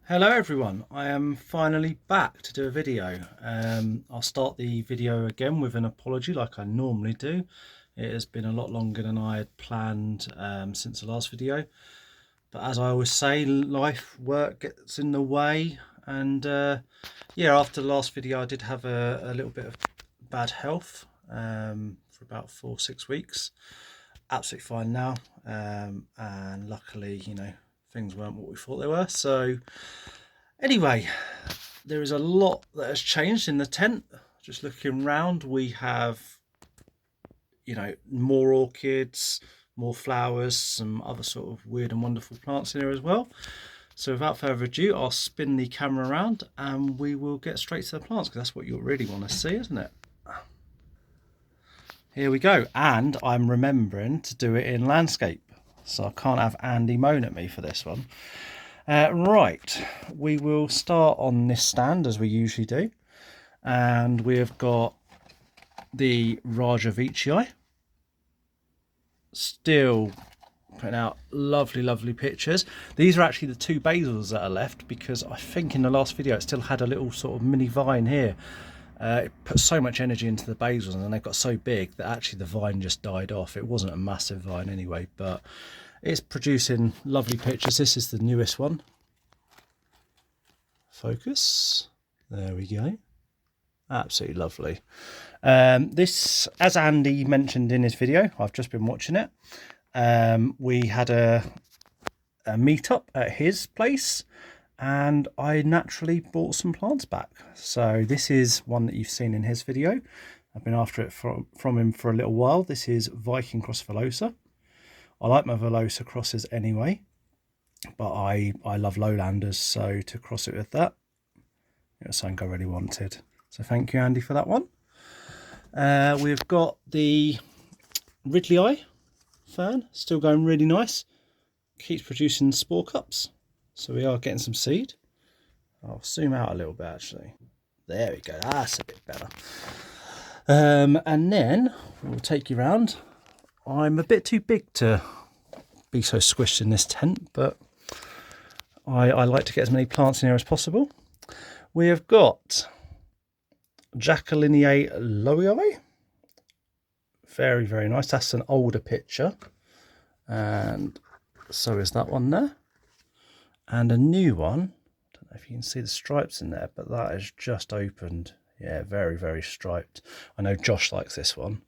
Hello everyone, I am finally back to do a video. I'll start the video again with an apology like I normally do. It has been a lot longer than I had planned since the last video. But as I always say, life, work gets in the way. And yeah, after the last video I did have a little bit of bad health for about 4 or 6 weeks. Absolutely fine now. And luckily, things weren't what we thought they were. So anyway, there is a lot that has changed in the tent. Just looking around, we have, more orchids, more flowers, some other sort of weird and wonderful plants in here as well. So without further ado, I'll spin the camera around and we will get straight to the plants because that's what you really want to see, isn't it? Here we go. And I'm remembering to do it in landscape. So I can't have Andy moan at me for this one. Right, we will start on this stand as we usually do. And we've got the Rajavichii. Still putting out lovely pictures. These are actually the two basils that are left because I think in the last video it still had a little sort of mini vine here. It put so much energy into the basils and then they got so big that actually the vine just died off. It wasn't a massive vine anyway, but it's producing lovely pictures. This is the newest one. Focus. There we go. Absolutely lovely. This, as Andy mentioned in his video, I've just been watching it. We had a meetup at his place and I naturally bought some plants back. So this is one that you've seen in his video. I've been after it from him for a little while. This is Viking Cross Velosa. I like my Velosa crosses anyway, but I love lowlanders, so to cross it with that, it was something I really wanted. So thank you, Andy, for that one. We've got the Ridley fern, still going really nice. Keeps producing spore cups, so we are getting some seed. I'll zoom out a little bit actually. There we go, that's a bit better. And then we'll take you around. I'm a bit too big to be so squished in this tent, but I like to get as many plants in here as possible. We have got Jacqueline Loei. Very nice. That's an older picture. And so is that one there. And a new one. I don't know if you can see the stripes in there, but that is just opened. Yeah, very striped. I know Josh likes this one.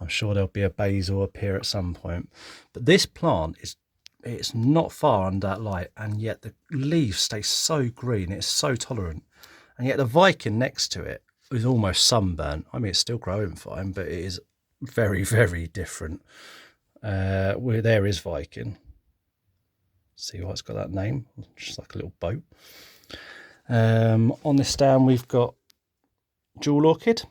I'm sure there'll be a basil up here at some point. But this plant it's not far under that light, and yet the leaves stay so green. It's so tolerant. And yet the Viking next to it is almost sunburnt. I mean, it's still growing fine, but it is very different. Where there is Viking. See why it's got that name? Just like a little boat. On this stand, we've got Jewel Orchid.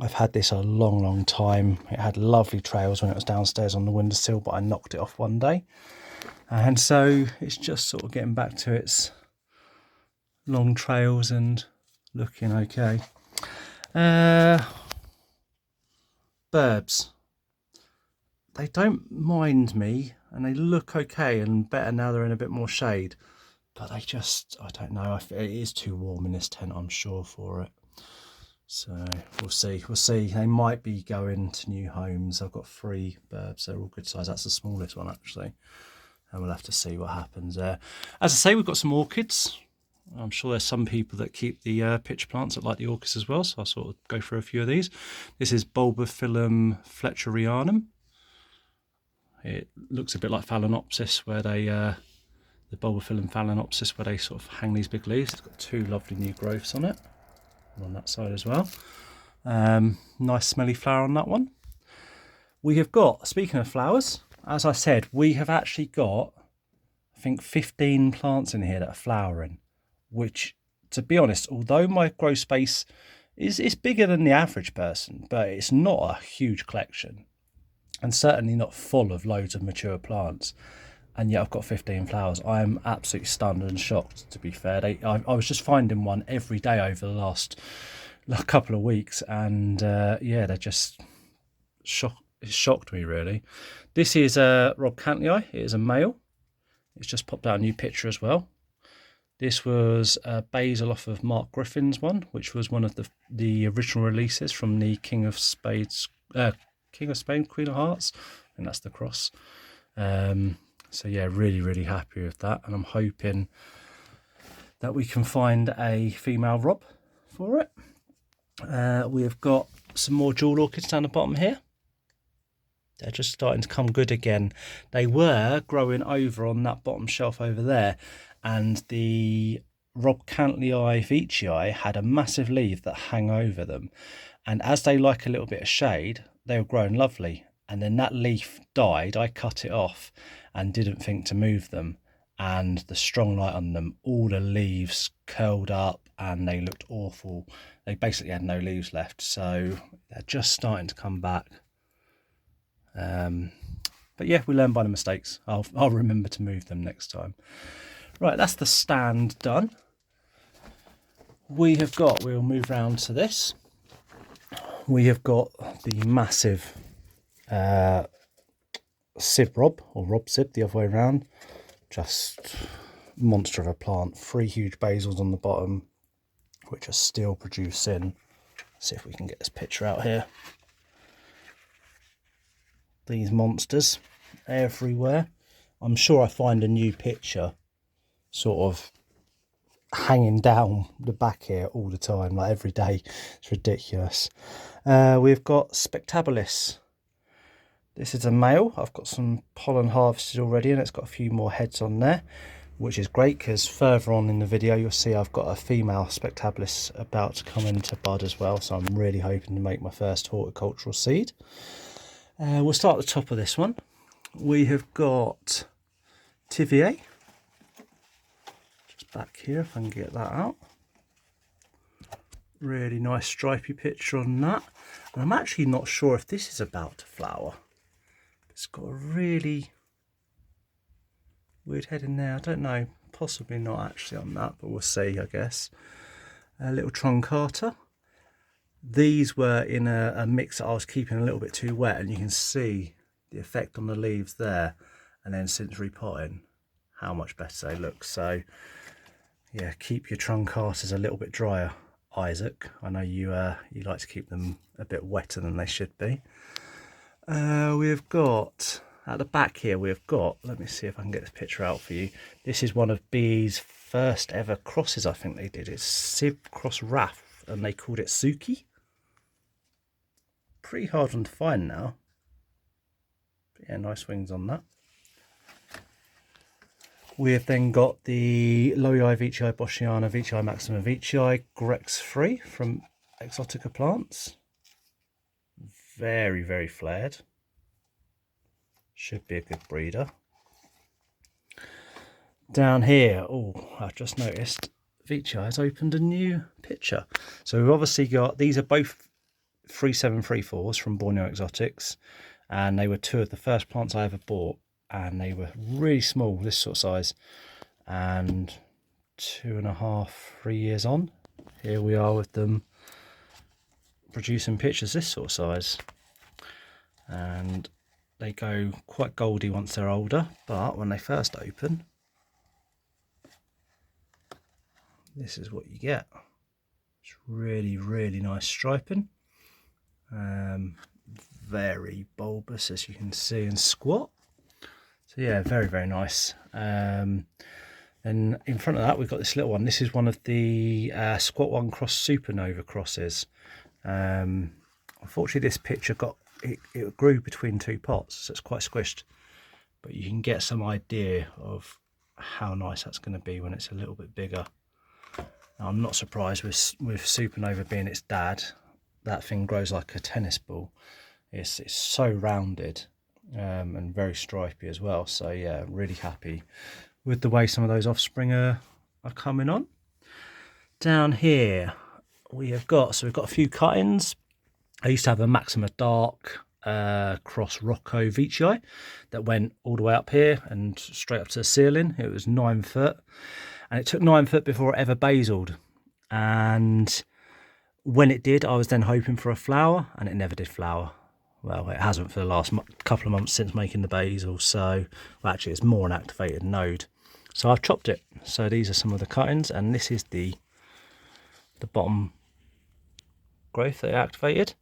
I've had this a long time. It had lovely trails when it was downstairs on the windowsill, but I knocked it off one day. And so it's just sort of getting back to its long trails and looking okay. Burbs. They don't mind me and they look okay and better now they're in a bit more shade. But they just, I don't know, it is too warm in this tent, I'm sure, for it. So we'll see. They might be going to new homes. I've got 3 burbs, they're all good size. That's the smallest one actually, and we'll have to see what happens there. As I say, we've got some orchids. I'm sure there's some people that keep the pitch plants that like the orchids as well, so I'll sort of go through a few of these. This is Bulbophyllum fletcherianum. It looks a bit like Phalaenopsis, where they the Bulbophyllum Phalaenopsis, where they sort of hang these big leaves. It's got 2 lovely new growths on it. On that side as well. Nice smelly flower on that one. We have got, speaking of flowers, as I said, we have actually got, I think, 15 plants in here that are flowering, which, to be honest, although my grow space is bigger than the average person, but it's not a huge collection and certainly not full of loads of mature plants. And yet I've got 15 flowers. I am absolutely stunned and shocked, to be fair. I was just finding one every day over the last couple of weeks, and yeah, they're just it shocked me, really. This is Rob Cantley. It is a male. It's just popped out a new picture as well. This was basil off of Mark Griffin's one, which was one of the original releases from the King of Spades, King of Spades, Queen of Hearts, and that's the cross. So yeah, really happy with that, and I'm hoping that we can find a female Rob for it. We have got some more jewel orchids down the bottom here. They're just starting to come good again. They were growing over on that bottom shelf over there, and the Rob Cantley Veitchii had a massive leaf that hung over them, and as they like a little bit of shade, they were growing lovely. And then that leaf died. I cut it off and didn't think to move them, and the strong light on them, all the leaves curled up and they looked awful. They basically had no leaves left, so they're just starting to come back. But yeah, we learn by the mistakes. I'll remember to move them next time. Right, that's the stand done. We'll move round to this. We have got the massive Sib Rob, or Rob Sib, the other way around. Just monster of a plant. 3 huge basils on the bottom, which are still producing. Let's see if we can get this picture out here. These monsters everywhere. I'm sure I find a new picture sort of hanging down the back here all the time, like every day. It's ridiculous. We've got Spectabilis. This is a male. I've got some pollen harvested already, and it's got a few more heads on there, which is great because further on in the video you'll see I've got a female Spectabilis about to come into bud as well, so I'm really hoping to make my first horticultural seed. We'll start at the top of this one. We have got Tivier. Just back here, if I can get that out. Really nice stripy picture on that. And I'm actually not sure if this is about to flower. It's got a really weird head in there. I don't know, possibly not actually on that, but we'll see, I guess. A little truncata. These were in a mix that I was keeping a little bit too wet, and you can see the effect on the leaves there. And then since repotting, how much better they look. So yeah, keep your truncatas a little bit drier, Isaac. I know you like to keep them a bit wetter than they should be. We've got at the back here, let me see if I can get this picture out for you. This is one of B's first ever crosses, I think they did. It's Sib Cross Raff, and they called it Suki. Pretty hard one to find now. But yeah, nice wings on that. We have then got the Lowii Veitchii Boschiana Veitchii Maxima Veitchii Grex Free from Exotica Plants. Very flared. Should be a good breeder. Down here, oh, I've just noticed Veitchii has opened a new picture. So we've obviously got, these are both 3734s from Borneo Exotics, and they were 2 of the first plants I ever bought, and they were really small, this sort of size, and 2.5, 3 years on, here we are with them producing pictures this sort of size. And they go quite goldy once they're older, but when they first open, this is what you get. It's really nice striping. Very bulbous, as you can see, and squat. So yeah, very nice. And in front of that, we've got this little one. This is one of the Squat 1 Cross Supernova crosses. Unfortunately, this picture it grew between 2 pots, so it's quite squished. But you can get some idea of how nice that's going to be when it's a little bit bigger. Now, I'm not surprised with Supernova being its dad. That thing grows like a tennis ball. It's so rounded and very stripy as well. So yeah, really happy with the way some of those offspring are coming on. Down here we've got a few cuttings. I used to have a Maxima Dark cross Rocco Veitchii that went all the way up here and straight up to the ceiling. It was 9 foot, and it took 9 foot before it ever basiled. And when it did, I was then hoping for a flower, and it never did flower. Well, it hasn't for the last couple of months since making the basil. So, well, actually, it's more an activated node. So I've chopped it. So these are some of the cuttings, and this is the bottom growth that I activated.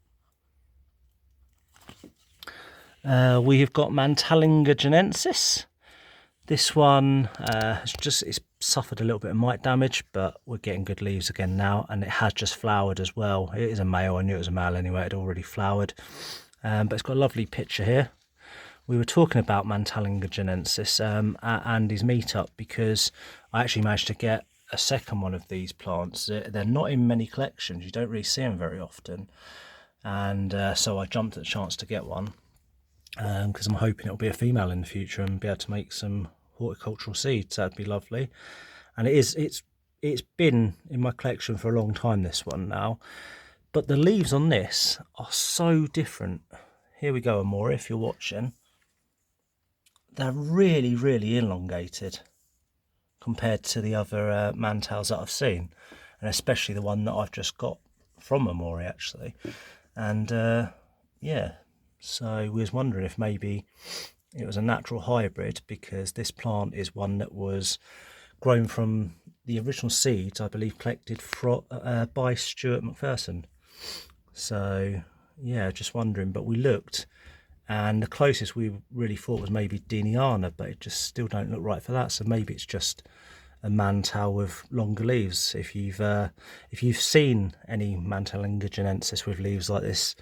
We have got Mantalinga Janensis. This one it's suffered a little bit of mite damage, but we're getting good leaves again now, and it has just flowered as well. It is a male. I knew it was a male anyway. It had already flowered, but it's got a lovely picture here. We were talking about Mantalinga Janensis at Andy's meetup, because I actually managed to get a second one of these plants. They're not in many collections. You don't really see them very often, and so I jumped at the chance to get one, because I'm hoping it'll be a female in the future and be able to make some horticultural seeds. That'd be lovely. And it's been in my collection for a long time, this one now, but the leaves on this are so different. Here we go, Amore, if you're watching. They're really, really elongated compared to the other mantals that I've seen, and especially the one that I've just got from Amore actually. And yeah, so we was wondering if maybe it was a natural hybrid, because this plant is one that was grown from the original seeds, I believe, collected by Stuart McPherson. So yeah, just wondering. But we looked, and the closest we really thought was maybe Diniana, but it just still don't look right for that. So maybe it's just a mantal with longer leaves. If you've seen any Mantalinga Janensis with leaves like this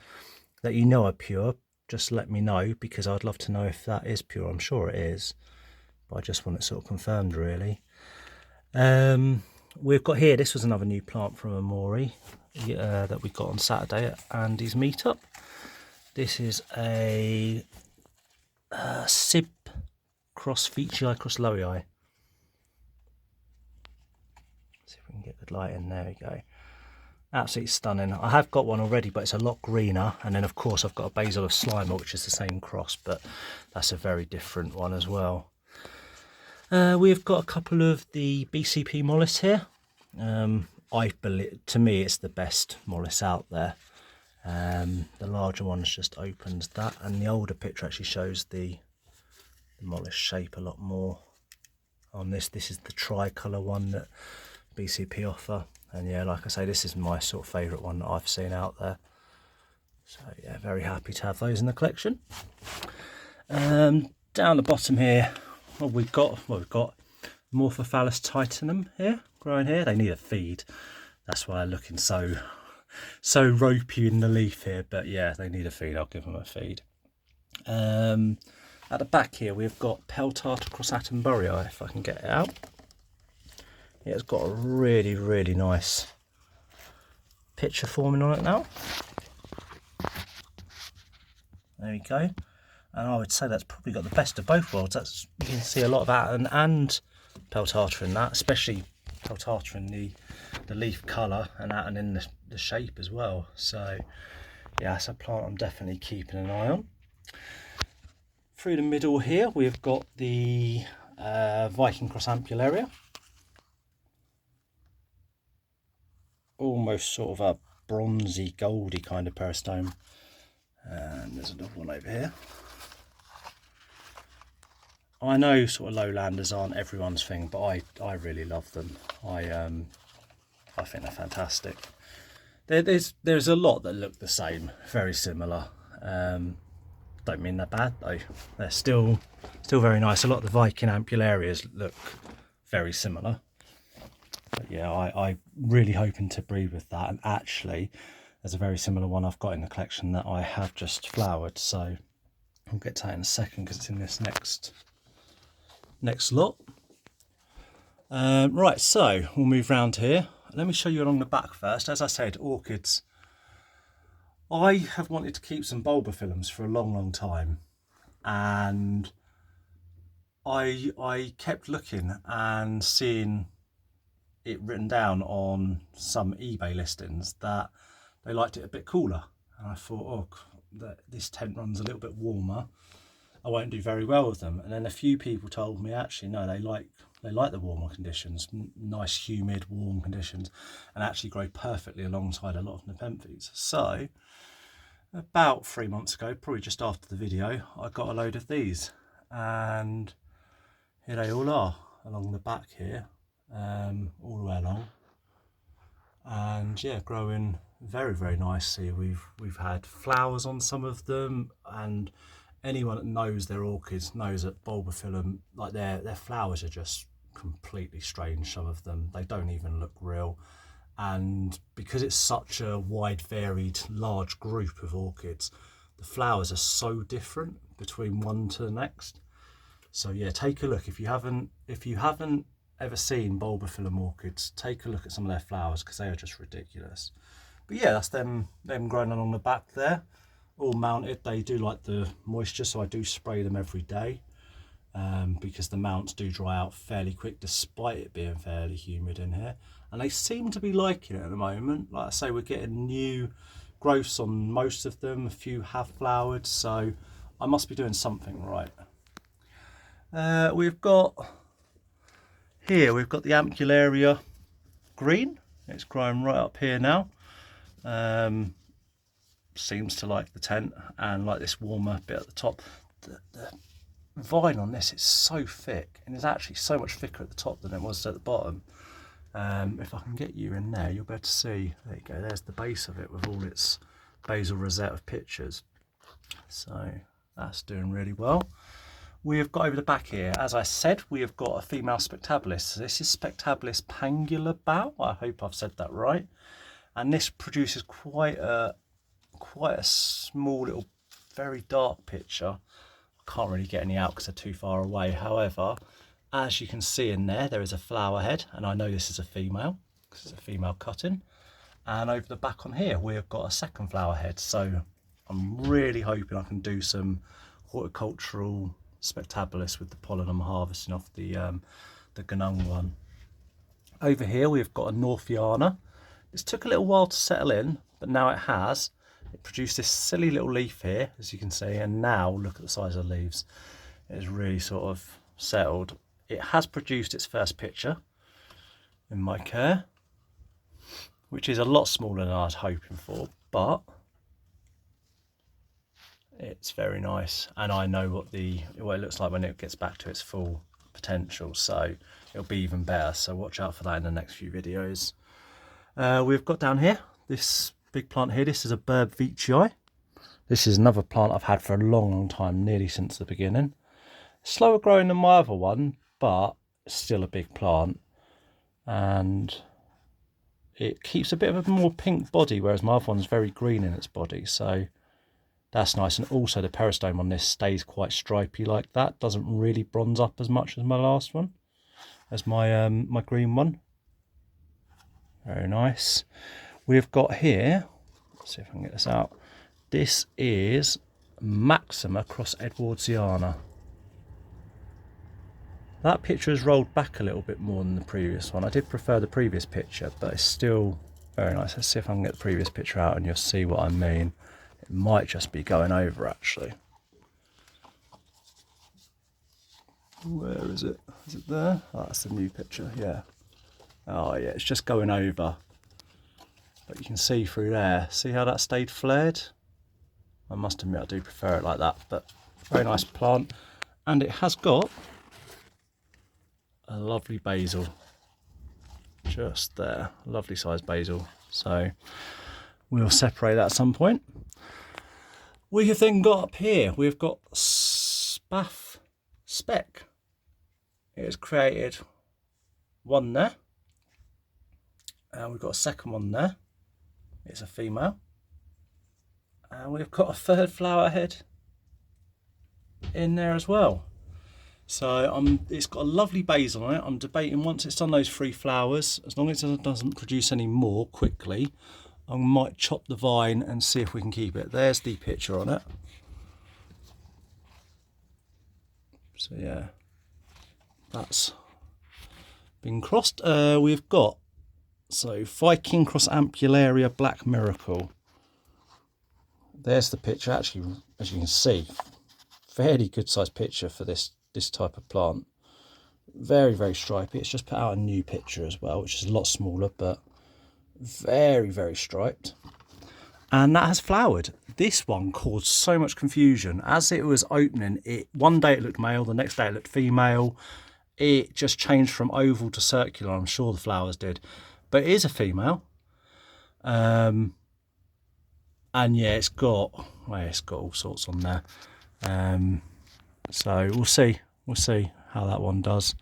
that you know are pure, just let me know, because I'd love to know if that is pure. I'm sure it is, but I just want it sort of confirmed, really. We've got here, this was another new plant from Amore that we got on Saturday at Andy's meetup. This is a Sib cross Featurei cross Lowii. See if we can get good light in. There we go. Absolutely stunning. I have got one already, but it's a lot greener. And then of course I've got a Basil of Slimer, which is the same cross, but that's a very different one as well. We've got a couple of the BCP mollis here. I believe, to me, it's the best mollis out there. The larger ones just opens that, and the older picture actually shows the mollis shape a lot more. On this is the tricolour one that BCP offer, and yeah, like I say, this is my sort of favourite one that I've seen out there. So yeah, very happy to have those in the collection. Down the bottom here, we've got Morphophallus titanum here, growing here. They need a feed. That's why they're looking so ropey in the leaf here. But yeah, they need a feed. I'll give them a feed. At the back here, we've got Peltata cross Attenborii, if I can get it out. Yeah, it's got a really, really nice picture forming on it now. There we go. And I would say that's probably got the best of both worlds. That's, you can see a lot of Atten and Peltata in that, especially Peltata in the leaf colour, and Atten in the shape as well. So yeah, it's a plant I'm definitely keeping an eye on. Through the middle here, we've got the Viking cross Ampullaria. Almost sort of a bronzy, goldy kind of peristome. And there's another one over here. I know sort of lowlanders aren't everyone's thing, but I really love them. I think they're fantastic. There's a lot that look the same, very similar. Don't mean they're bad though. They're still very nice. A lot of the Viking Ampullarias look very similar. But yeah, I really hoping to breed with that. And actually, there's a very similar one I've got in the collection that I have just flowered. So I'll get to that in a second, because it's in this next lot. Right, so we'll move round here. Let me show you along the back first. As I said, orchids. I have wanted to keep some bulbophyllums for a long time, and I kept looking and seeing it written down on some eBay listings that they liked it a bit cooler, and I thought, oh, this tent runs a little bit warmer, I won't do very well with them. And then a few people told me actually no, they like the warmer conditions, nice humid warm conditions, and actually grow perfectly alongside a lot of Nepenthes. So about 3 months ago, probably just after the video, I got a load of these, and here they all are along the back here. all the way along, and yeah, growing very, very nicely. We've had flowers on some of them, and anyone that knows their orchids knows that bulbophyllum, like their flowers are just completely strange. Some of them, they don't even look real. And because it's such a wide, varied, large group of orchids, the flowers are so different between one to the next. So yeah, take a look. If you haven't ever seen bulbophyllum orchids, take a look at some of their flowers, because they are just ridiculous. But yeah, that's them growing along the back there, all mounted. They do like the moisture, so I do spray them every day, because the mounts do dry out fairly quick despite it being fairly humid in here. And they seem to be liking it at the moment. Like I say, we're getting new growths on most of them. A few have flowered, so I must be doing something right. We've got the Ampullaria green. It's growing right up here now. Seems to like the tent and like this warmer bit at the top. The vine on this is so thick, and it's actually so much thicker at the top than it was at the bottom. If I can get you in there, you'll be able to see. There you go, there's the base of it with all its basal rosette of pictures. So that's doing really well. We have got over the back here, as I said, we have got a female Spectabilis. So this is Spectabilis Pangula Bow. I hope I've said that right. And this produces quite a small little, very dark picture. I can't really get any out because they're too far away. However, as you can see in there is a flower head, and I know this is a female because it's a female cutting. And over the back on here, we've got a second flower head. So I'm really hoping I can do some horticultural Spectabilis with the pollen I'm harvesting off the Gunung one. Over here we've got a Northiana. This took a little while to settle in, but now it has. It produced this silly little leaf here, as you can see, and now look at the size of the leaves. It's really sort of settled. It has produced its first picture in my care, which is a lot smaller than I was hoping for, but it's very nice, and I know what it looks like when it gets back to its full potential, so it'll be even better. So watch out for that in the next few videos. We've got down here this big plant here. This is a Burb Veitchii. This is another plant I've had for a long time, nearly since the beginning. Slower growing than my other one, but still a big plant, and it keeps a bit of a more pink body, whereas my other one's very green in its body, so that's nice. And also the peristome on this stays quite stripy like that, doesn't really bronze up as much as my last one, as my my green one. Very nice. We've got here, let's see if I can get this out, this is Maxima cross Edwardsiana. That picture has rolled back a little bit more than the previous one. I did prefer the previous picture, but it's still very nice. Let's see if I can get the previous picture out and you'll see what I mean. It might just be going over, actually. Where is it? Is it there? Oh, that's the new picture, yeah. Oh yeah, it's just going over. But you can see through there. See how that stayed flared? I must admit I do prefer it like that, but very nice plant. And it has got a lovely basil. Just there, lovely sized basil. So we'll separate that at some point. We have then got up here, we've got Spaff Spec. It has created one there, and we've got a second one there. It's a female, and we've got a third flower head in there as well. So it's got a lovely basil on it. I'm debating, once it's done those 3 flowers, as long as it doesn't produce any more quickly, I might chop the vine and see if we can keep it. There's the picture on it. So yeah, that's been crossed. We've got, so Viking cross Ampullaria Black Miracle. There's the picture. Actually, as you can see, fairly good sized picture for this type of plant. Very, very stripy. It's just put out a new picture as well, which is a lot smaller, but very, very striped. And that has flowered. This one caused so much confusion. As it was opening, one day it looked male, the next day it looked female. it just changed from oval to circular. I'm sure the flowers did, but it is a female. And yeah, it's got all sorts on there. So we'll see how that one does.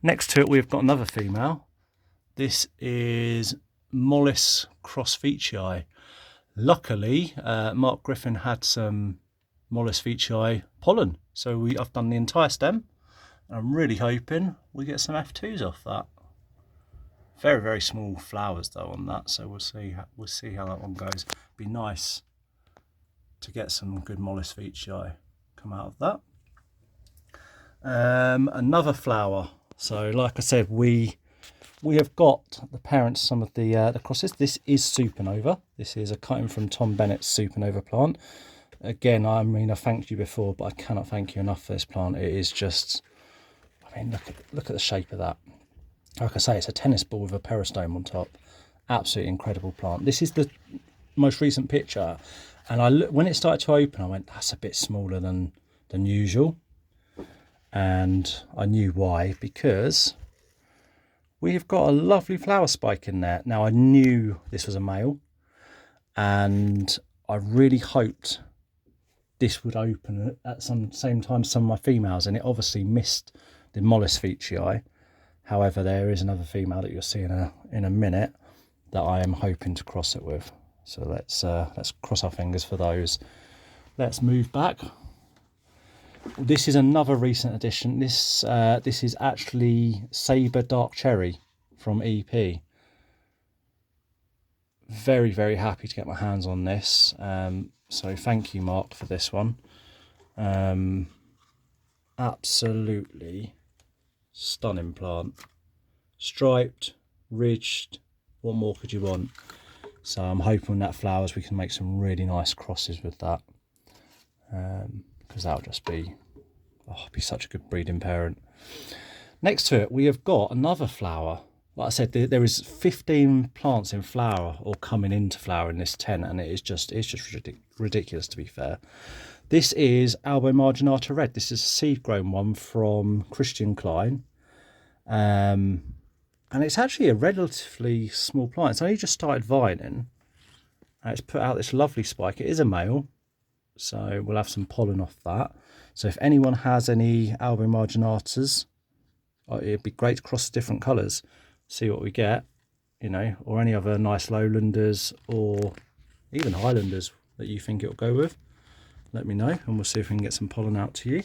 Next to it, we've got another female. This is Mollis crossfetii. Luckily, Mark Griffin had some Mollis veitchii pollen, so I've done the entire stem. I'm really hoping we get some F2s off that. Very, very small flowers though on that, so we'll see how that one goes. Be nice to get some good Mollis veitchii come out of that. Another flower. So like I said, we have got the parents some of the crosses. This is Supernova. This is a cutting from Tom Bennett's Supernova plant. Again, I mean, I thanked you before, but I cannot thank you enough for this plant. It is just, I mean, look at the shape of that. Like I say, it's a tennis ball with a peristome on top. Absolutely incredible plant. This is the most recent picture, and when it started to open, I went, that's a bit smaller than usual. And I knew why, because we've got a lovely flower spike in there. Now, I knew this was a male, and I really hoped this would open at some same time some of my females, and it obviously missed the Mollis veitchii. However, there is another female that you'll see in a minute that I am hoping to cross it with. So let's cross our fingers for those. Let's move back. This is another recent addition. This is actually Sabre Dark Cherry from EP. Very, very happy to get my hands on this. So thank you, Mark, for this one. Absolutely stunning plant. Striped, ridged, what more could you want? So I'm hoping that flowers we can make some really nice crosses with that, because that'll just be such a good breeding parent. Next to it, we have got another flower. Like I said, there is 15 plants in flower or coming into flower in this tent, and it's just ridiculous, to be fair. This is Albo Marginata Red. This is a seed-grown one from Christian Klein. And it's actually a relatively small plant. It's only just started vining. And it's put out this lovely spike. It is a male, so we'll have some pollen off that. So if anyone has any Albo Marginatas, it'd be great to cross the different colours, see what we get, you know, or any other nice lowlanders or even highlanders that you think it'll go with. Let me know, and we'll see if we can get some pollen out to you.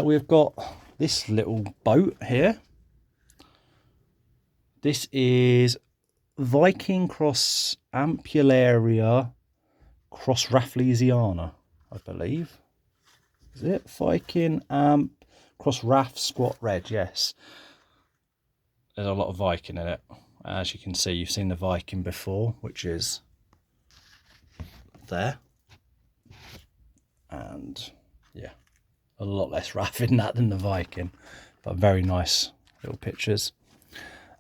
We've got this little boat here. This is Viking cross Ampullaria cross Rafflesiana, I believe. Is it Viking Amp cross Raff Squat Red? Yes. There's a lot of Viking in it. As you can see, you've seen the Viking before, which is there. And yeah, a lot less Raff in that than the Viking, but very nice little pictures.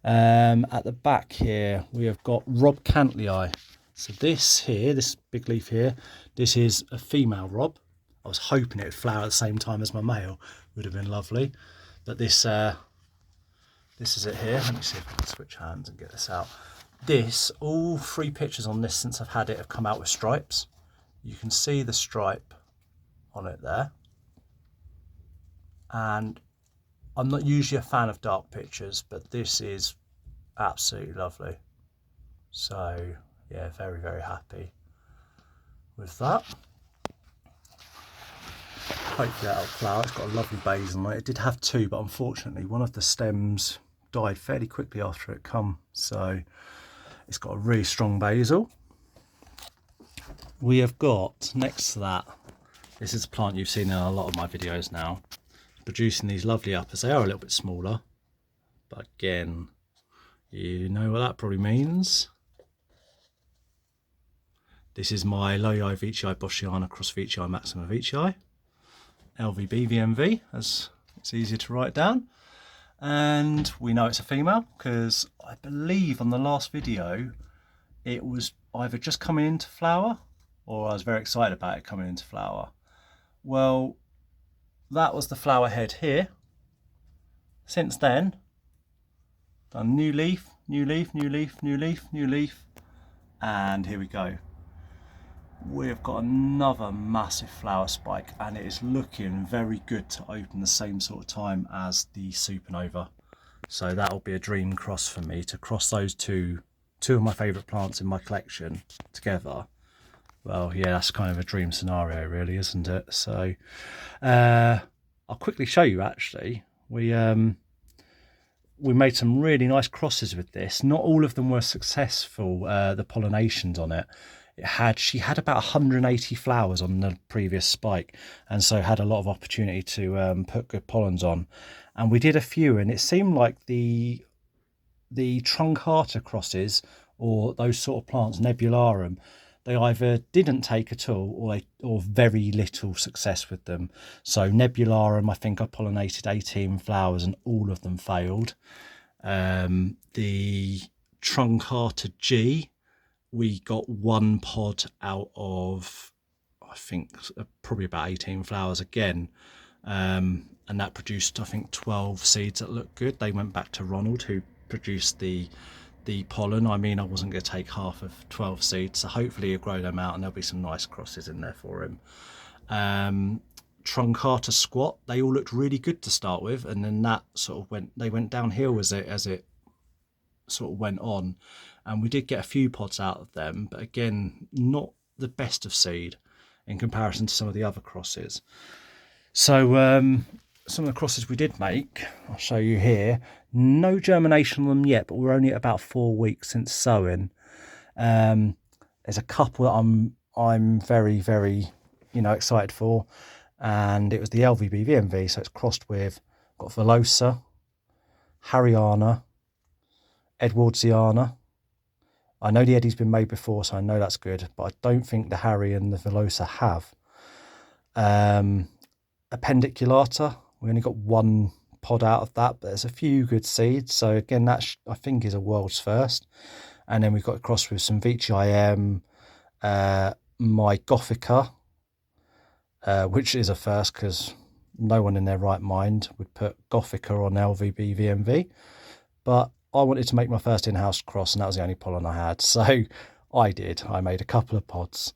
At the back here, we have got Rob Cantley. So this here, this big leaf here, this is a female Rob. I was hoping it would flower at the same time as my male. Would have been lovely. But this is it here. Let me see if I can switch hands and get this out. All three pictures on this since I've had it have come out with stripes. You can see the stripe on it there. And I'm not usually a fan of dark pictures, but this is absolutely lovely. So yeah, very, very happy with that. Hopefully that'll flower. It's got a lovely base on it. It did have two, but unfortunately one of the stems died fairly quickly after it come. So it's got a really strong basil. We have got next to that, this is a plant you've seen in a lot of my videos now, producing these lovely uppers. They are a little bit smaller, but again, you know what that probably means. This is my Loyi veitchii Boschiana cross veitchii Maxima veitchii, LVB VMV, as it's easier to write down. And we know it's a female because I believe on the last video it was either just coming into flower or I was very excited about it coming into flower. Well, that was the flower head here, Since then, done new leaf, new leaf, new leaf, new leaf, new leaf, and here we go. We've got another massive flower spike, and it is looking very good to open the same sort of time as the supernova. So that'll be a dream cross for me, to cross those two of my favourite plants in my collection together. Well, yeah, that's kind of a dream scenario, really, isn't it? So I'll quickly show you. Actually, we made some really nice crosses with this. Not all of them were successful. The pollinations on it. She had about 180 flowers on the previous spike, and so had a lot of opportunity to put good pollens on. And we did a few, and it seemed like the truncata crosses, or those sort of plants, nebularum, they either didn't take at all, or very little success with them. So nebularum, I think I pollinated 18 flowers and all of them failed. The truncata G, we got one pod out of, I think, probably about 18 flowers again. And that produced, I think, 12 seeds that looked good. They went back to Ronald, who produced the pollen. I mean, I wasn't going to take half of 12 seeds, so hopefully he'll grow them out and there'll be some nice crosses in there for him. Truncata squat, they all looked really good to start with, and then that sort of went downhill as it sort of went on, and we did get a few pods out of them, but again, not the best of seed in comparison to some of the other crosses. So some of the crosses we did make, I'll show you here. No germination on them yet, but we're only at about 4 weeks since sowing. There's a couple that I'm very, very excited for, and it was the LVB VMV. So it's crossed with, got Velosa, Harryana, Edwardsiana. I know the Eddie's been made before, so I know that's good, but I don't think the Harry and the Velosa have. Appendiculata, we only got one pod out of that, but there's a few good seeds. So again, that I think is a world's first. And then we've got across with some Veitchii, my Gothica, which is a first because no one in their right mind would put Gothica on LVB VMV. But I wanted to make my first in-house cross, and that was the only pollen I had. So I did. I made a couple of pods.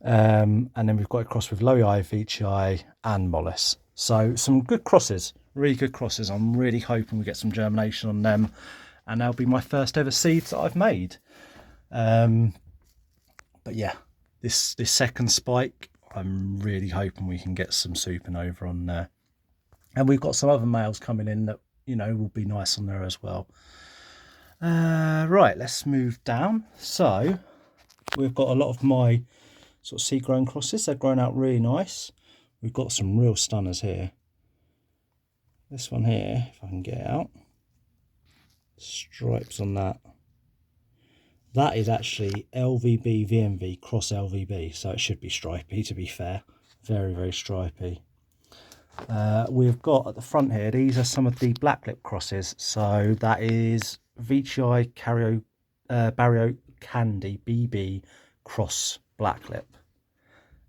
And then we've got a cross with Lowii, Veitchii and Mollis. So some good crosses, really good crosses. I'm really hoping we get some germination on them, and they'll be my first ever seeds that I've made. But yeah, this second spike, I'm really hoping we can get some supernova on there. And we've got some other males coming in that, will be nice on there as well. Right, let's move down. So we've got a lot of my sort of seed grown crosses. They've grown out really nice. We've got some real stunners here. This one here, if I can get it out, stripes on that. That is actually LVB VMV cross LVB, so it should be stripy, to be fair. Very, very stripy. We've got at the front here, these are some of the blacklip crosses. So that is Veitchii Barrio Candy BB cross blacklip,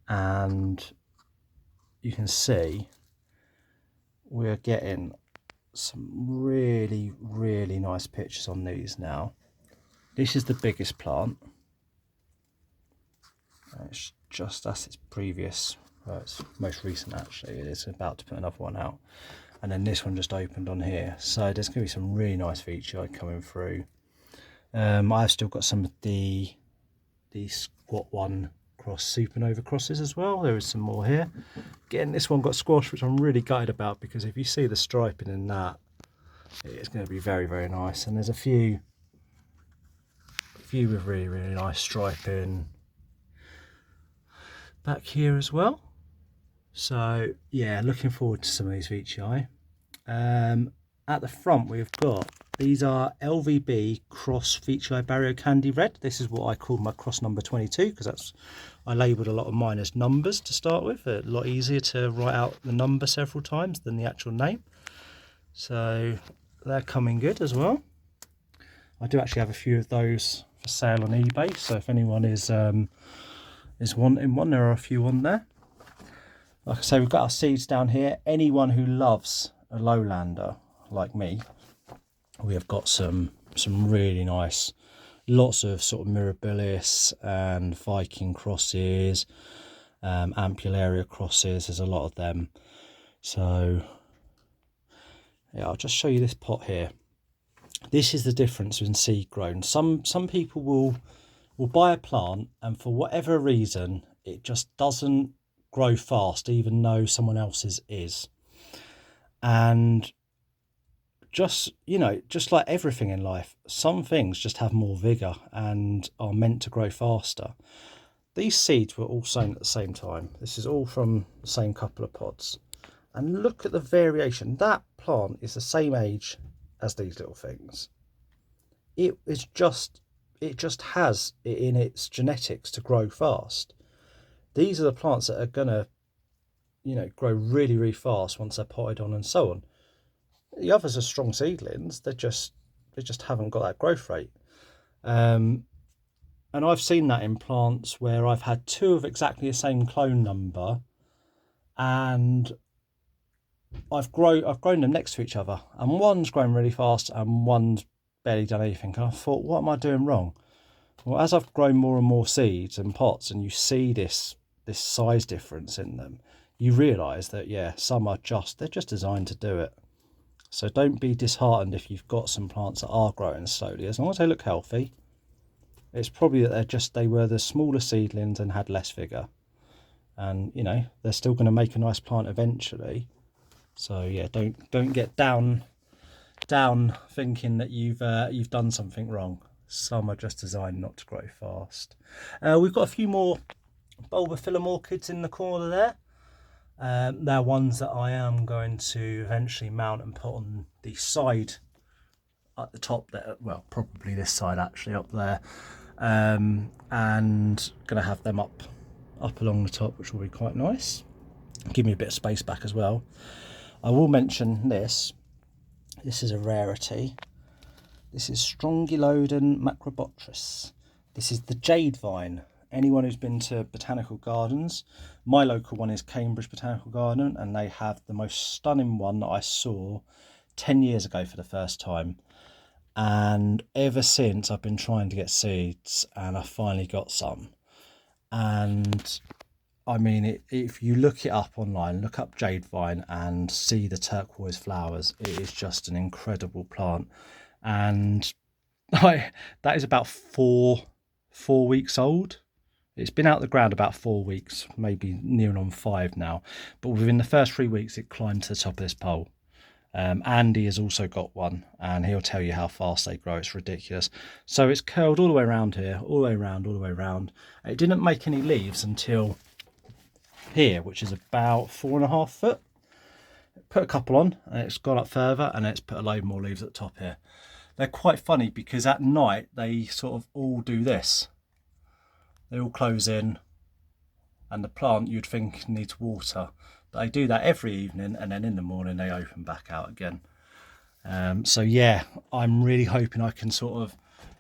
and you can see we're getting some really, really nice pictures on these now. This is the biggest plant. It's just, that's its previous, well, it's most recent actually. It's about to put another one out. And then this one just opened on here. So there's going to be some really nice Veitchii coming through. I've still got some of the squat one cross supernova crosses as well. There is some more here. Again, this one got squashed, which I'm really gutted about, because if you see the striping in that, it's going to be very, very nice. And there's a few with really, really nice striping back here as well. So yeah, looking forward to some of these Veitchii. At the front we've got, these are LVB cross Veitchii Barrio Candy Red. This is what I call my cross number 22, because I labelled a lot of mine as numbers to start with. A lot easier to write out the number several times than the actual name. So they're coming good as well. I do actually have a few of those for sale on eBay, so if anyone is wanting one, there are a few on there. Like I say, we've got our seeds down here. Anyone who loves a lowlander, like me, we have got some really nice, lots of sort of mirabilis and Viking crosses, ampullaria crosses. There's a lot of them. So yeah, I'll just show you this pot here. This is the difference in seed grown. Some people will buy a plant and for whatever reason it just doesn't grow fast, even though someone else's is. And just, you know, just like everything in life, some things just have more vigor and are meant to grow faster. These seeds were all sown at the same time. This is all from the same couple of pods. And look at the variation. That plant is the same age as these little things. It just has it in its genetics to grow fast. These are the plants that are gonna, you know, grow really, really fast once they're potted on and so on. The others are strong seedlings. They just haven't got that growth rate. And I've seen that in plants where I've had two of exactly the same clone number, and I've grown them next to each other, and one's grown really fast and one's barely done anything. And I thought, what am I doing wrong? Well, as I've grown more and more seeds and pots, and you see this size difference in them, you realise that yeah, some are they're just designed to do it. So don't be disheartened if you've got some plants that are growing slowly. As long as they look healthy, it's probably that they were the smaller seedlings and had less vigor. And you know, they're still going to make a nice plant eventually. So yeah, don't get down thinking that you've done something wrong. Some are just designed not to grow fast. We've got a few more bulbophyllum orchids in the corner there. They're ones that I am going to eventually mount and put on the side at the top there. Well, probably this side actually up there, and going to have them up along the top, which will be quite nice. Give me a bit of space back as well. I will mention this. This is a rarity. This is Strongyloden macrobotris. This is the jade vine. Anyone who's been to botanical gardens, my local one is Cambridge Botanical Garden, and they have the most stunning one that I saw 10 years ago for the first time. And ever since I've been trying to get seeds, and I finally got some. And I mean, if you look it up online, look up jade vine and see the turquoise flowers, it is just an incredible plant. And that is about four weeks old. It's been out the ground about 4 weeks, maybe nearing on 5 now. But within the first 3 weeks, it climbed to the top of this pole. Andy has also got one, and he'll tell you how fast they grow. It's ridiculous. So it's curled all the way around here, all the way around, all the way around. It didn't make any leaves until here, which is about 4.5 foot. Put a couple on, and it's gone up further, and it's put a load more leaves at the top here. They're quite funny because at night they sort of all do this. They all close in, and the plant you'd think needs water. But they do that every evening, and then in the morning they open back out again. So yeah, I'm really hoping I can sort of.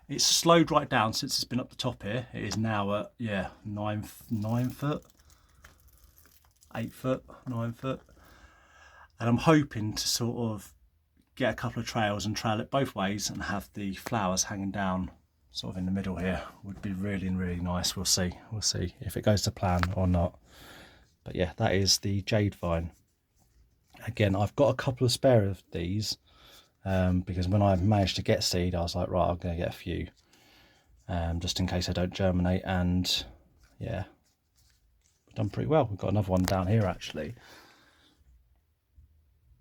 It's slowed right down since it's been up the top here. It is now at 9 foot, 8 foot, 9 foot, and I'm hoping to sort of get a couple of trails and trail it both ways and have the flowers hanging down sort of in the middle here. Would be really, really nice. We'll see if it goes to plan or not. But yeah, that is the jade vine. Again, I've got a couple of spare of these because when I managed to get seed, I was like, right, I'm going to get a few just in case I don't germinate. And yeah, we've done pretty well. We've got another one down here actually,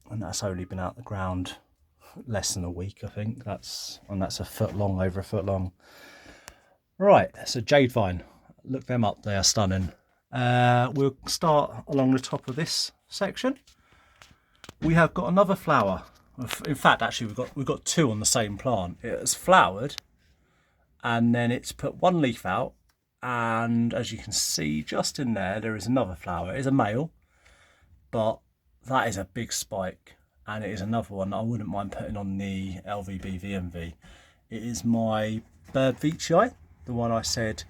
and that's only been out the ground less than a week, I think. That's a foot long, over a foot long. Right, so jade vine, look them up, they are stunning. We'll start along the top of this section. We have got another flower. In fact, actually we've got two on the same plant. It has flowered, and then it's put one leaf out, and as you can see just in there is another flower. It is a male, but that is a big spike. And it is another one I wouldn't mind putting on the LVB VMV. It is my bird veitchii, the one I said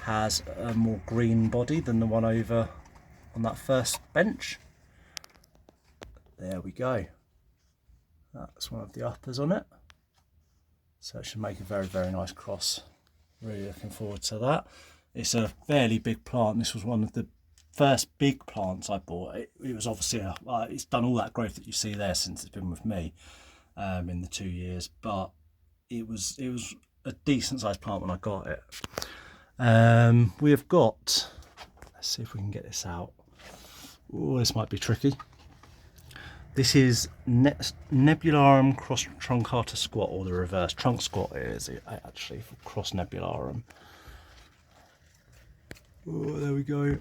has a more green body than the one over on that first bench. There we go. That's one of the uppers on it. So it should make a very, very nice cross. Really looking forward to that. It's a fairly big plant. This was one of the first big plants I bought. It was obviously, it's done all that growth that you see there since it's been with me in the 2 years. But it was a decent sized plant when I got it. We have got, let's see if we can get this out. Oh, this might be tricky. This is Nebularum cross truncata squat, or the reverse trunk squat is it actually for cross Nebularum. Oh, there we go.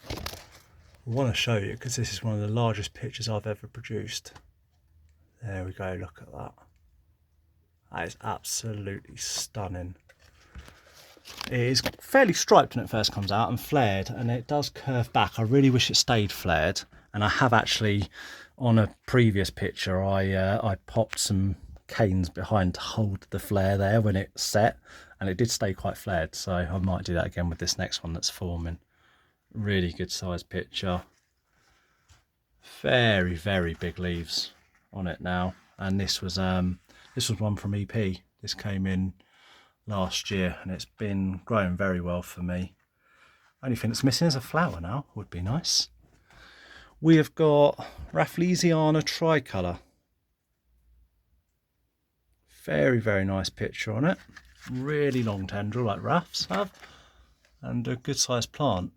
I want to show you because this is one of the largest pictures I've ever produced. There we go, look at that. That is absolutely stunning. It is fairly striped when it first comes out and flared, and it does curve back. I really wish it stayed flared, and I have actually, on a previous picture, I popped some canes behind to hold the flare there when it set, and it did stay quite flared, so I might do that again with this next one that's forming. Really good size picture. Very, very big leaves on it now, and this was one from EP. This came in last year, and it's been growing very well for me. Only thing that's missing is a flower now. Would be nice. We have got Rafflesiana tricolour. Very, very nice picture on it. Really long tendril like Raffs have, and a good sized plant.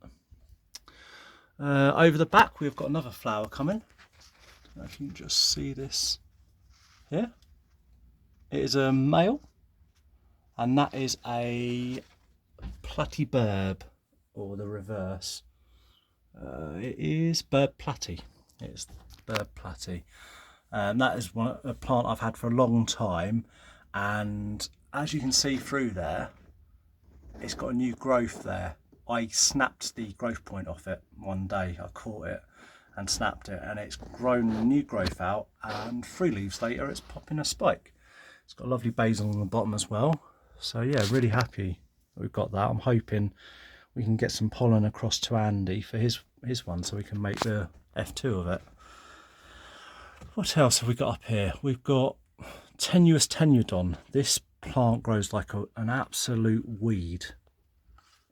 Over the back we've got another flower coming. I don't know if you can just see this here. It is a male, and that is a platyburb, or the reverse. It is bird platy. It's bird platy. That is a plant I've had for a long time, and as you can see through there, it's got a new growth there. I snapped the growth point off it one day. I caught it and snapped it, and it's grown a new growth out, and 3 leaves later it's popping a spike. It's got a lovely basil on the bottom as well. So yeah, really happy we've got that. I'm hoping we can get some pollen across to Andy for his one, so we can make the F2 of it. What else have we got up here? We've got Tenuous Tenudon. This plant grows like an absolute weed.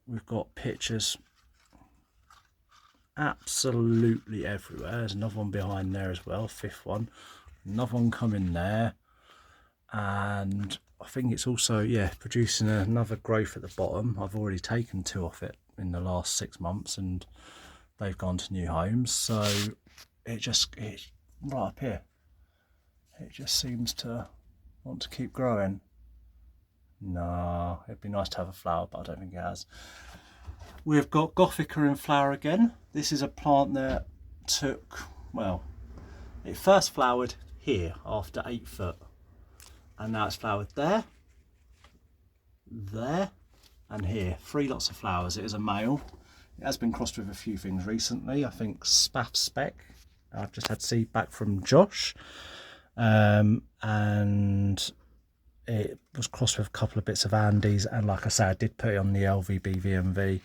We've got pictures absolutely everywhere. There's another one behind there as well, 5th one. Another one coming there, and I think it's also, yeah, producing another growth at the bottom. I've already taken 2 off it in the last 6 months, and they've gone to new homes. So it's right up here. It just seems to want to keep growing. No, it'd be nice to have a flower, but I don't think it has. We've got Gothica in flower again. This is a plant that took, well, it first flowered here after 8 foot, and now it's flowered there, there, and here. 3 lots of flowers. It is a male. It has been crossed with a few things recently. I think Spaff Spec. I've just had seed back from Josh, and it was crossed with a couple of bits of Andes, and like I said, I did put it on the LVB VMV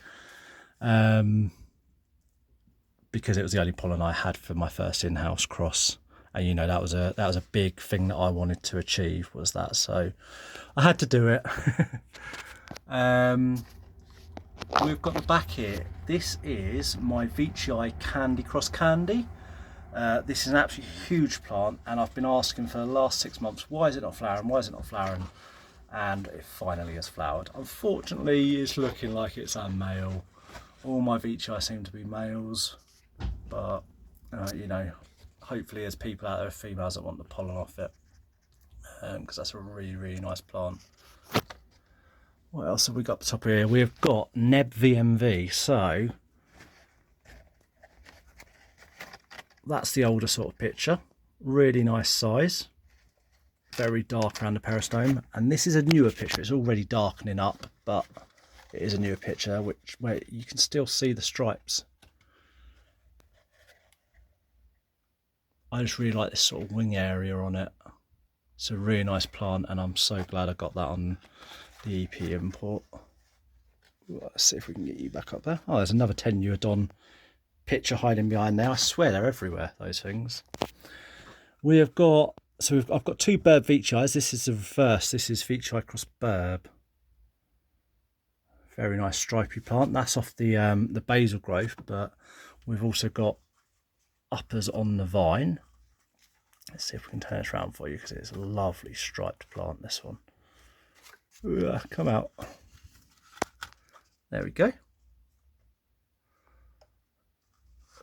because it was the only pollen I had for my first in-house cross, and you know that was a big thing that I wanted to achieve, was that, so I had to do it. We've got the back here. This is my Veitchii Candy Cross Candy. This is an absolutely huge plant, and I've been asking for the last 6 months, why is it not flowering, why is it not flowering? And it finally has flowered. Unfortunately, it's looking like it's a male. All my Veitchii seem to be males, but you know, hopefully there's people out there, females, that want the pollen off it, because that's a really, really nice plant. What else have we got up the top here? We've got Neb VMV. So that's the older sort of picture. Really nice size. Very dark around the peristome. And this is a newer picture. It's already darkening up, but it is a newer picture where you can still see the stripes. I just really like this sort of wing area on it. It's a really nice plant, and I'm so glad I got that on the EP import. Let's see if we can get you back up there. Oh, there's another Tenuodon picture hiding behind there. I swear they're everywhere, those things. We have got, I've got two Burb Veitchis. This is the reverse. This is Veitchi cross Burb. Very nice stripy plant. That's off the basil growth, but we've also got uppers on the vine. Let's see if we can turn it around for you, because it's a lovely striped plant, this one. Come out. There we go.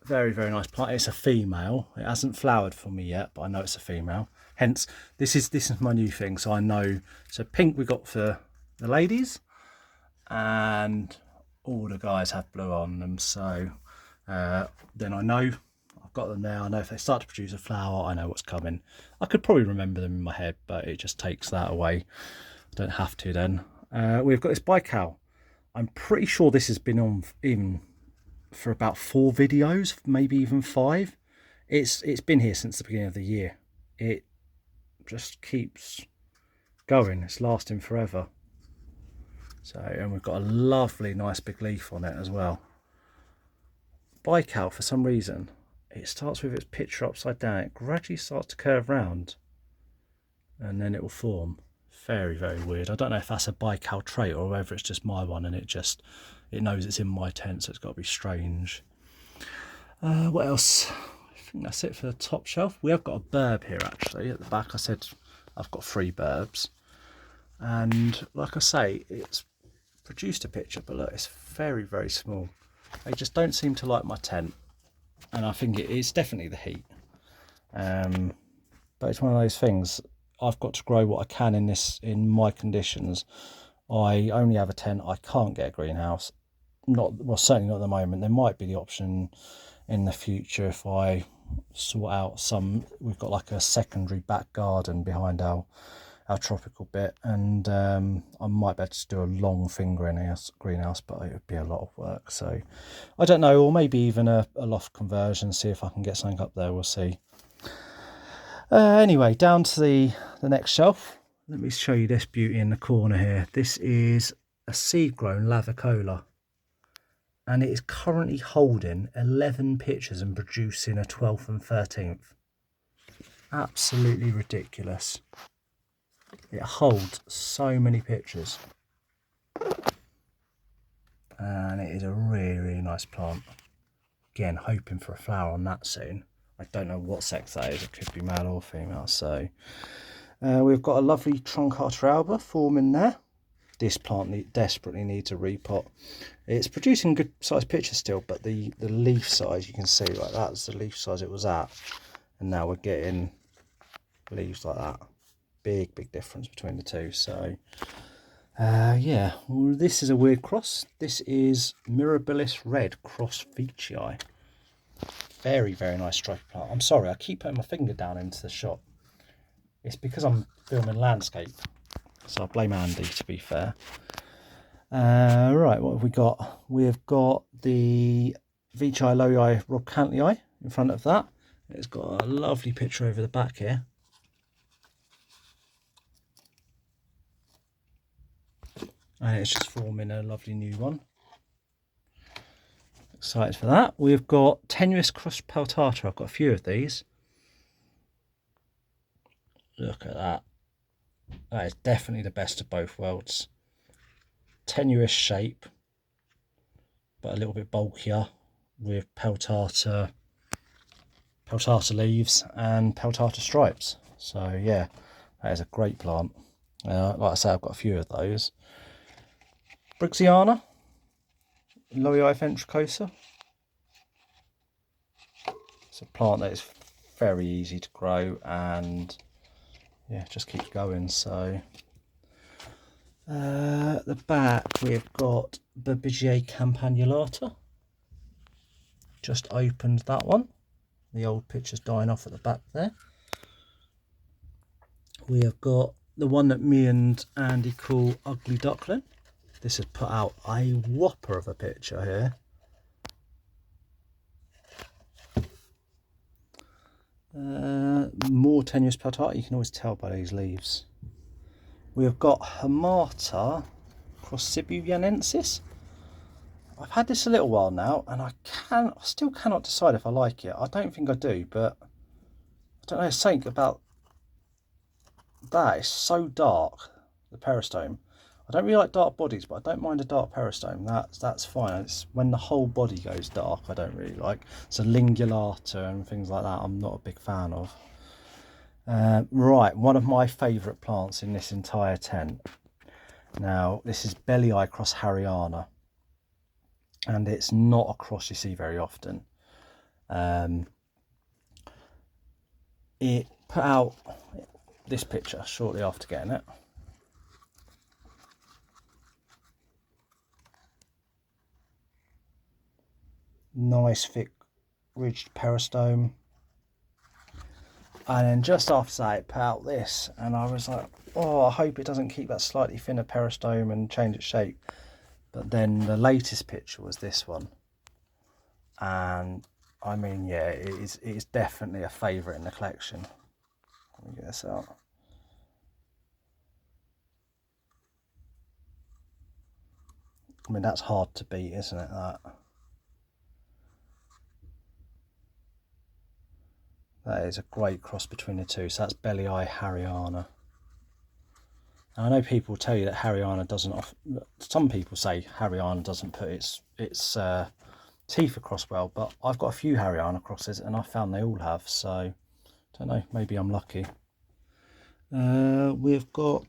Very, very nice plant. It's a female. It hasn't flowered for me yet, but I know it's a female. Hence, this is my new thing, so I know. So pink we got for the ladies, and all the guys have blue on them. So then I know I've got them there. I know if they start to produce a flower, I know what's coming. I could probably remember them in my head, but it just takes that away. I don't have to then. We've got this bicow. I'm pretty sure this has been on even for about 4 videos, maybe even 5. It's been here since the beginning of the year. It just keeps going. It's lasting forever. So, and we've got a lovely nice big leaf on it as well. Bicow, for some reason, it starts with its picture upside down. It gradually starts to curve round, and then it will form. Very, very weird. I don't know if that's a bicow trait or whether it's just my one and it knows it's in my tent, so it's got to be strange. What else? I think that's it for the top shelf. We have got a burb here actually at the back. I said I've got 3 burbs, and like I say, it's produced a picture, but look, it's very, very small. They just don't seem to like my tent, and I think it's definitely the heat. But it's one of those things. I've got to grow what I can in my conditions. I only have a tent. I can't get a greenhouse. Certainly not at the moment. There might be the option in the future if I sort out some. We've got like a secondary back garden behind our tropical bit, and I might be able to do a long thing greenhouse, but it would be a lot of work. So I don't know, or maybe even a loft conversion. See if I can get something up there. We'll see. Anyway, down to the next shelf. Let me show you this beauty in the corner here. This is a seed-grown Lavicola, and it is currently holding 11 pictures and producing a 12th and 13th. Absolutely ridiculous. It holds so many pictures, and it is a really, really nice plant. Again, hoping for a flower on that soon. I don't know what sex that is. It could be male or female. So we've got a lovely truncator alba forming there. This plant desperately needs a repot. It's producing good sized pictures still, but the leaf size, you can see, like that's the leaf size it was at, and now we're getting leaves like that. Big difference between the two. So yeah, well, this is a weird cross. This is Mirabilis Red cross Veitchi. Very, very nice stripy plant. I'm sorry, I keep putting my finger down into the shot. It's because I'm filming landscape, so I blame Andy, to be fair. Right, what have we got? We've got the Veitchi Lowii Rob Cantley in front of that. It's got a lovely picture over the back here. And it's just forming a lovely new one. Excited for that. We've got Tenuous Cross Peltata. I've got a few of these. Look at that. That is definitely the best of both worlds. Tenuous shape, but a little bit bulkier, with peltata leaves and peltata stripes. So yeah, that is a great plant. Like I say, I've got a few of those. Brixiana, Lowii ventricosa. It's a plant that is very easy to grow, and yeah, just keeps going. So at the back we've got Berbigia campanulata. Just opened that one. The old picture's dying off at the back there. We have got the one that me and Andy call Ugly Duckling. This has put out a whopper of a picture here. More tenuous peltata, you can always tell by these leaves. We have got Hamata Crossibuyanensis. I've had this a little while now, and I still cannot decide if I like it. I don't think I do, but I don't know, something about that. It's so dark, the peristome. I don't really like dark bodies, but I don't mind a dark peristome. That's fine. It's when the whole body goes dark I don't really like. So lingulata and things like that I'm not a big fan of. Right, one of my favourite plants in this entire tent. Now, this is Belly Eye Cross Harryana, and it's not a cross you see very often. It put out this picture shortly after getting it. Nice thick ridged peristome. And then just after that it put out this, and I was like, oh, I hope it doesn't keep that slightly thinner peristome and change its shape. But then the latest picture was this one, and I mean, yeah, it is definitely a favourite in the collection. Let me get this out. I mean, that's hard to beat, isn't it, that is a great cross between the two. So that's Belly Eye Harryana. And I know people tell you that Harryana doesn't some people say Harryana doesn't put its teeth across well, but I've got a few Harryana crosses and I found they all have, so don't know, maybe I'm lucky. We've got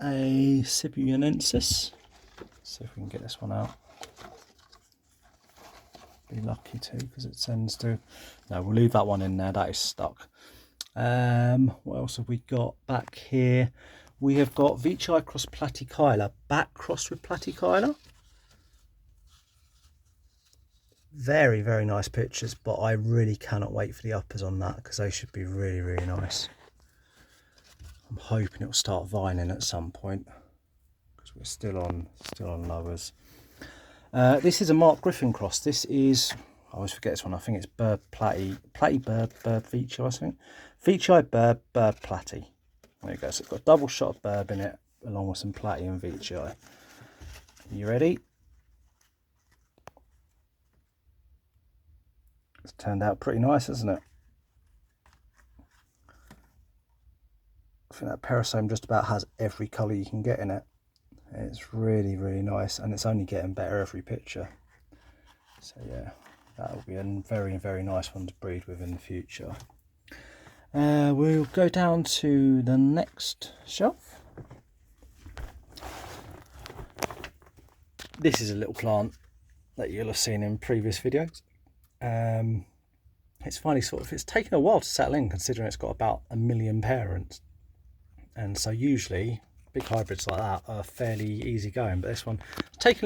a Sibuyanensis. See if we can get this one out. Be lucky too, because it tends to. No, we'll leave that one in there. That is stuck. What else have we got back here? We have got Veitchi cross Platykyla, back cross with Platykyla. Very, very nice pictures, but I really cannot wait for the uppers on that, because they should be really, really nice. I'm hoping it will start vining at some point, because we're still on lowers. This is a Mark Griffin cross. This is, I always forget this one, I think it's Bird Platy Bird Veitchi, I think. Veitchi Bird Platy. There you go, so it's got a double shot of Bird in it, along with some Platy and Veitchi. You ready? It's turned out pretty nice, hasn't it? I think that peristome just about has every colour you can get in it. It's really, really nice, and it's only getting better every picture. So yeah, that'll be a very, very nice one to breed with in the future. We'll go down to the next shelf. This is a little plant that you'll have seen in previous videos. It's finally it's taken a while to settle in, considering it's got about 1 million parents, and so usually big hybrids like that are fairly easy going, but this one taking